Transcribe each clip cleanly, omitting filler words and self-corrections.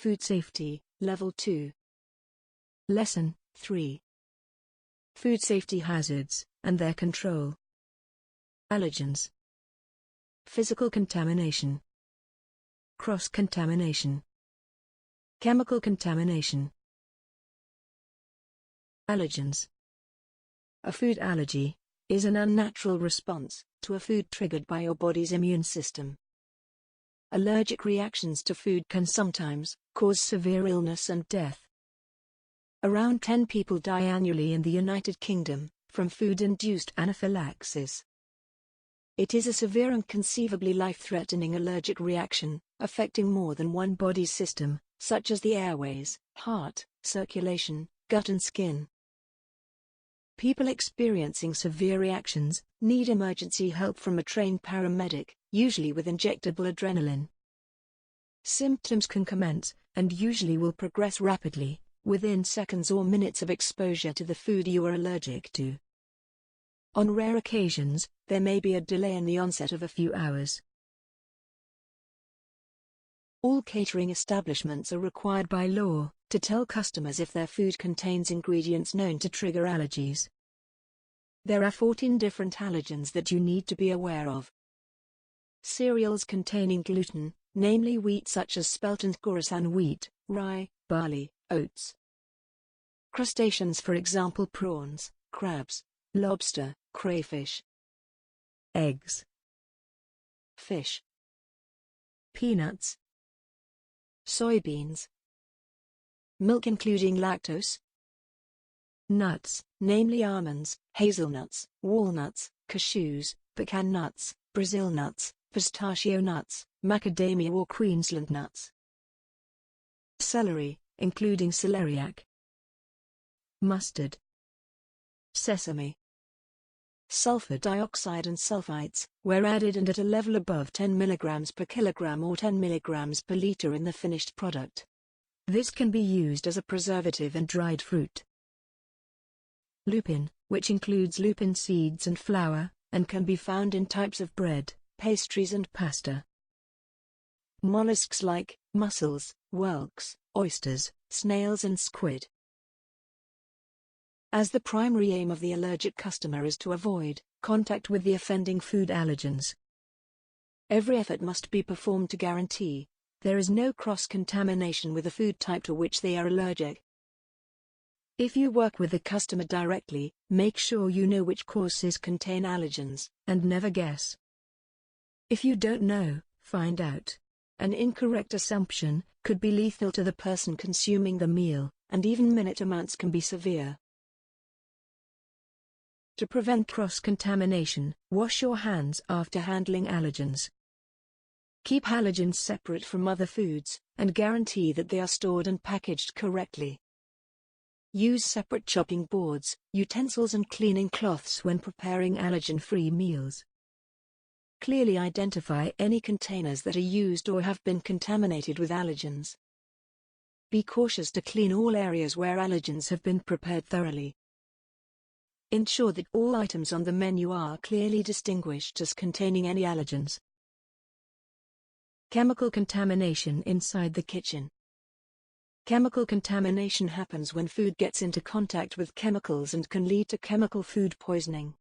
Food Safety, Level 2. Lesson 3. Food safety hazards, and their control. Allergens. Physical contamination. Cross-contamination. Chemical contamination. Allergens. A food allergy is an unnatural response to a food triggered by your body's immune system. Allergic reactions to food can sometimes cause severe illness and death. Around 10 people die annually in the United Kingdom from food-induced anaphylaxis. It is a severe and conceivably life-threatening allergic reaction, affecting more than one body system, such as the airways, heart, circulation, gut and skin. People experiencing severe reactions need emergency help from a trained paramedic, usually with injectable adrenaline. Symptoms can commence, and usually will progress rapidly, within seconds or minutes of exposure to the food you are allergic to. On rare occasions, there may be a delay in the onset of a few hours. All catering establishments are required by law to tell customers if their food contains ingredients known to trigger allergies. There are 14 different allergens that you need to be aware of. Cereals containing gluten, namely wheat such as spelt and Khorasan wheat, rye, barley, oats. Crustaceans, for example prawns, crabs, lobster, crayfish. Eggs. Fish. Peanuts. Soybeans. Milk including lactose. Nuts, namely almonds, hazelnuts, walnuts, cashews, pecan nuts, Brazil nuts, pistachio nuts, macadamia or Queensland nuts. Celery, including celeriac. Mustard. Sesame. Sulfur dioxide and sulfites, where added and at a level above 10 mg per kilogram or 10 mg per liter in the finished product. This can be used as a preservative in dried fruit. Lupin, which includes lupin seeds and flour, and can be found in types of bread, pastries and pasta. Mollusks like mussels, whelks, oysters, snails and squid. As the primary aim of the allergic customer is to avoid contact with the offending food allergens, every effort must be performed to guarantee there is no cross-contamination with the food type to which they are allergic. If you work with the customer directly, make sure you know which courses contain allergens, and never guess. If you don't know, find out. An incorrect assumption could be lethal to the person consuming the meal, and even minute amounts can be severe. To prevent cross-contamination, wash your hands after handling allergens. Keep allergens separate from other foods, and guarantee that they are stored and packaged correctly. Use separate chopping boards, utensils and cleaning cloths when preparing allergen-free meals. Clearly identify any containers that are used or have been contaminated with allergens. Be cautious to clean all areas where allergens have been prepared thoroughly. Ensure that all items on the menu are clearly distinguished as containing any allergens. Chemical contamination inside the kitchen. Chemical contamination happens when food gets into contact with chemicals and can lead to chemical food poisoning.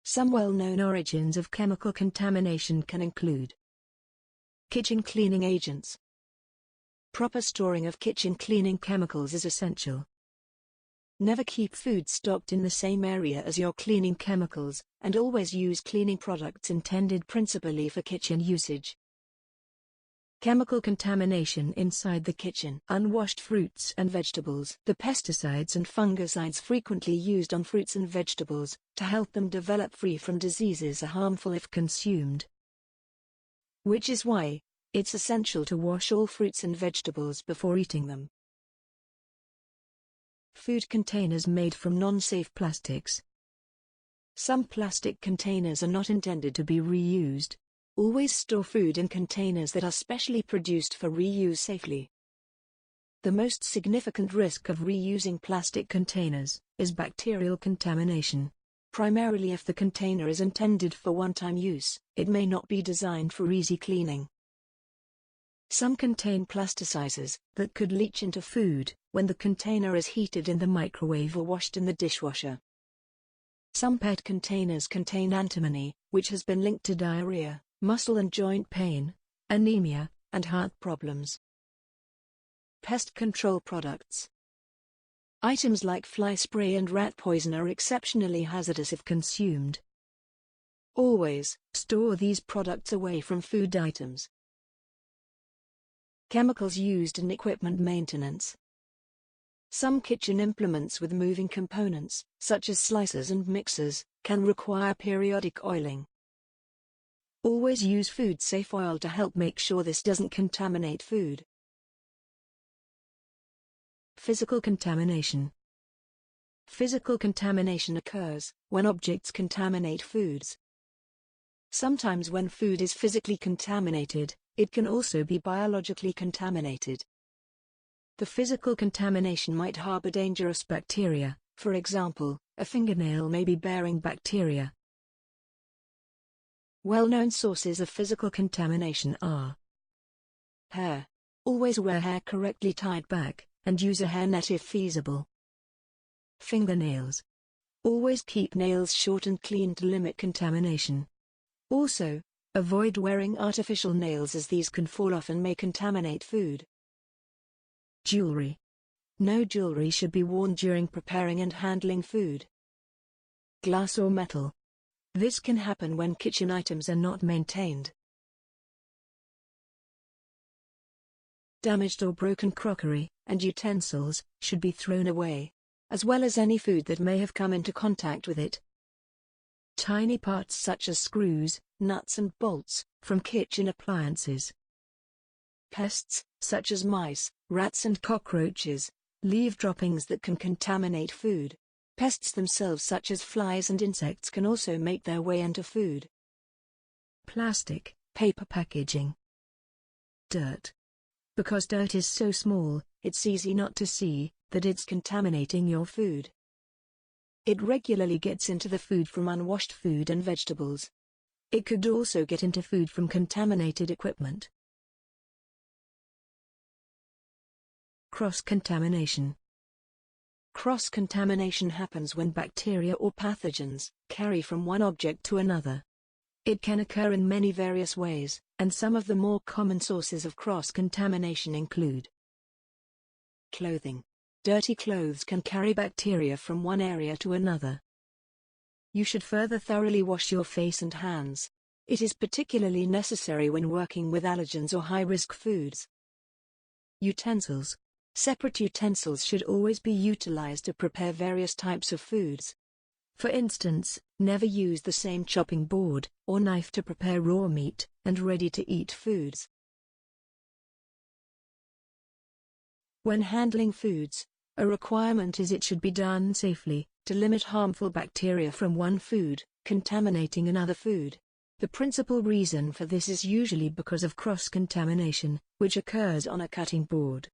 Some well-known origins of chemical contamination can include kitchen cleaning agents. Proper storing of kitchen cleaning chemicals is essential. Never keep food stocked in the same area as your cleaning chemicals, and always use cleaning products intended principally for kitchen usage. Chemical contamination inside the kitchen. Unwashed fruits and vegetables. The pesticides and fungicides frequently used on fruits and vegetables to help them develop free from diseases are harmful if consumed. Which is why it's essential to wash all fruits and vegetables before eating them. Food containers made from non-safe plastics. Some plastic containers are not intended to be reused. Always store food in containers that are specially produced for reuse safely. The most significant risk of reusing plastic containers is bacterial contamination. Primarily if the container is intended for one-time use, it may not be designed for easy cleaning. Some contain plasticizers that could leach into food when the container is heated in the microwave or washed in the dishwasher. Some PET containers contain antimony, which has been linked to diarrhea, muscle and joint pain, anemia, and heart problems. Pest control products. Items like fly spray and rat poison are exceptionally hazardous if consumed. Always store these products away from food items. Chemicals used in equipment maintenance. Some kitchen implements with moving components, such as slicers and mixers, can require periodic oiling. Always use food-safe oil to help make sure this doesn't contaminate food. Physical contamination. Physical contamination occurs when objects contaminate foods. Sometimes when food is physically contaminated, it can also be biologically contaminated. The physical contamination might harbor dangerous bacteria. For example, a fingernail may be bearing bacteria. Well-known sources of physical contamination are hair. Always wear hair correctly tied back, and use a hairnet if feasible. Fingernails. Always keep nails short and clean to limit contamination. Also, avoid wearing artificial nails as these can fall off and may contaminate food. Jewelry. No jewelry should be worn during preparing and handling food. Glass or metal. This can happen when kitchen items are not maintained. Damaged or broken crockery and utensils should be thrown away, as well as any food that may have come into contact with it. Tiny parts such as screws, nuts and bolts from kitchen appliances. Pests, such as mice, rats and cockroaches, leave droppings that can contaminate food. Pests themselves such as flies and insects can also make their way into food. Plastic, paper packaging. Dirt. Because dirt is so small, it's easy not to see that it's contaminating your food. It regularly gets into the food from unwashed food and vegetables. It could also get into food from contaminated equipment. Cross-contamination. Cross-contamination happens when bacteria or pathogens carry from one object to another. It can occur in many various ways, and some of the more common sources of cross-contamination include clothing. Dirty clothes can carry bacteria from one area to another. You should further thoroughly wash your face and hands. It is particularly necessary when working with allergens or high-risk foods. Utensils. Separate utensils should always be utilized to prepare various types of foods. For instance, never use the same chopping board or knife to prepare raw meat and ready-to-eat foods. When handling foods, a requirement is it should be done safely, to limit harmful bacteria from one food, contaminating another food. The principal reason for this is usually because of cross-contamination, which occurs on a cutting board.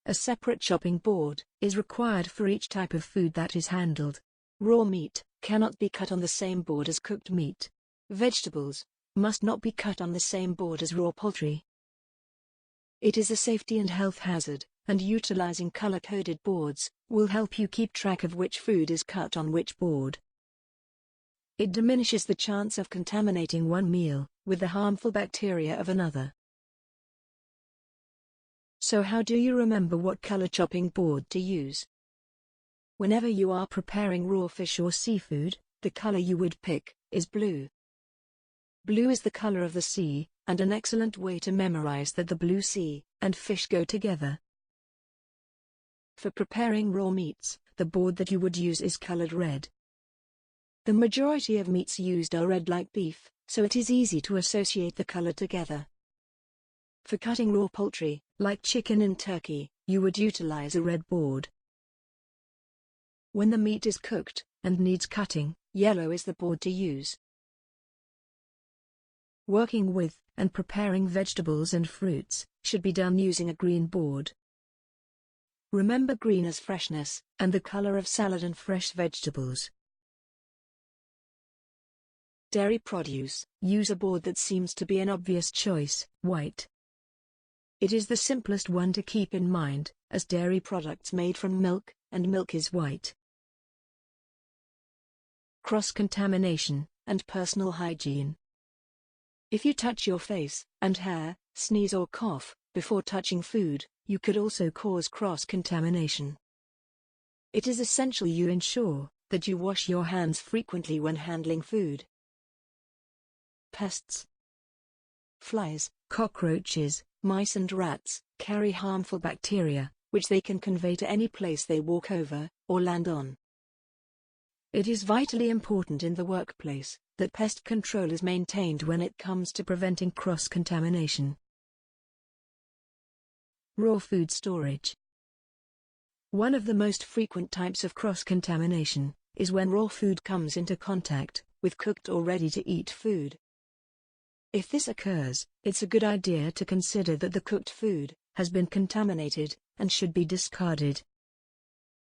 A separate chopping board is required for each type of food that is handled. Raw meat cannot be cut on the same board as cooked meat. Vegetables must not be cut on the same board as raw poultry. It is a safety and health hazard, and utilizing color-coded boards will help you keep track of which food is cut on which board. It diminishes the chance of contaminating one meal with the harmful bacteria of another. So how do you remember what color chopping board to use? Whenever you are preparing raw fish or seafood, the color you would pick is blue. Blue is the color of the sea, and an excellent way to memorize that the blue sea and fish go together. For preparing raw meats, the board that you would use is colored red. The majority of meats used are red like beef, so it is easy to associate the color together. For cutting raw poultry, like chicken and turkey, you would utilize a red board. When the meat is cooked and needs cutting, yellow is the board to use. Working with and preparing vegetables and fruits should be done using a green board. Remember green as freshness and the color of salad and fresh vegetables. Dairy produce. Use a board that seems to be an obvious choice, white. It is the simplest one to keep in mind, as dairy products made from milk, and milk is white. Cross-contamination, and personal hygiene. If you touch your face and hair, sneeze or cough, before touching food, you could also cause cross-contamination. It is essential you ensure that you wash your hands frequently when handling food. Pests. Flies, cockroaches, mice and rats carry harmful bacteria, which they can convey to any place they walk over or land on. It is vitally important in the workplace that pest control is maintained when it comes to preventing cross-contamination. Raw food storage. One of the most frequent types of cross-contamination is when raw food comes into contact with cooked or ready-to-eat food. If this occurs, it's a good idea to consider that the cooked food has been contaminated and should be discarded.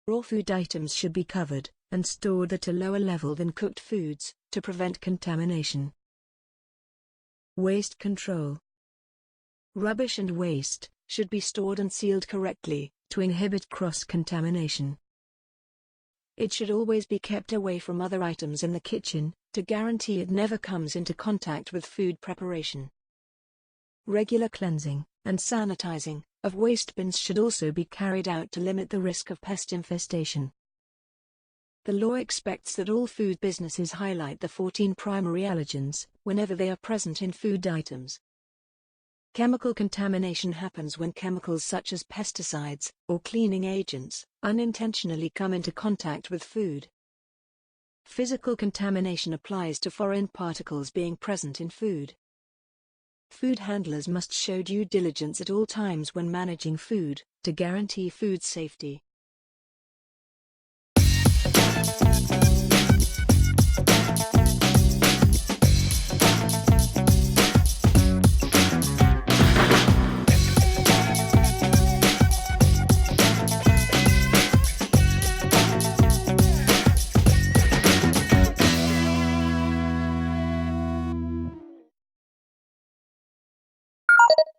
Raw food items should be covered and stored at a lower level than cooked foods to prevent contamination. Waste control. Rubbish and waste should be stored and sealed correctly to inhibit cross-contamination. It should always be kept away from other items in the kitchen to guarantee it never comes into contact with food preparation. Regular cleansing and sanitizing of waste bins should also be carried out to limit the risk of pest infestation. The law expects that all food businesses highlight the 14 primary allergens whenever they are present in food items. Chemical contamination happens when chemicals such as pesticides or cleaning agents unintentionally come into contact with food. Physical contamination applies to foreign particles being present in food. Food handlers must show due diligence at all times when managing food to guarantee food safety.